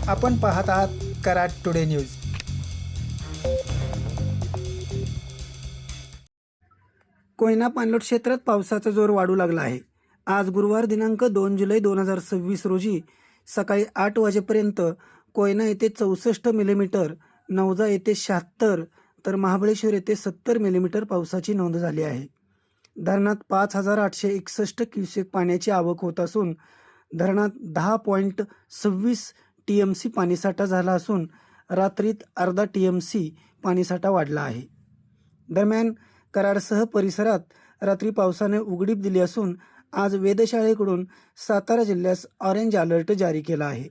आपण पाहत आहात कराड टुडे न्यूज। कोयना पाणलोट क्षेत्रात पावसाचा जोर वाढू लागला आहे। आज गुरुवार दिनांक 2 जुलै 2026 रोजी सकाळी 8 वाजेपर्यंत कोयना येथे 64 मिलीमीटर, नवजा येथे 76 तर महाबळेश्वर येथे 70 मिलीमीटर पावसाची नोंद झाली आहे। धरणात 5861 क्युसेक पाण्याची आवक होत असून धरणात 10.26 TMC पाणीसाठा झाला असून रात्रीत अर्धा TMC पाणीसाठा वाढला आहे। दरम्यान कराडसह परिसरात रात्री पावसाने उघडीप दिली असून आज वेधशाळेकडून सातारा जिल्ह्यास ऑरेंज अलर्ट जारी केला आहे।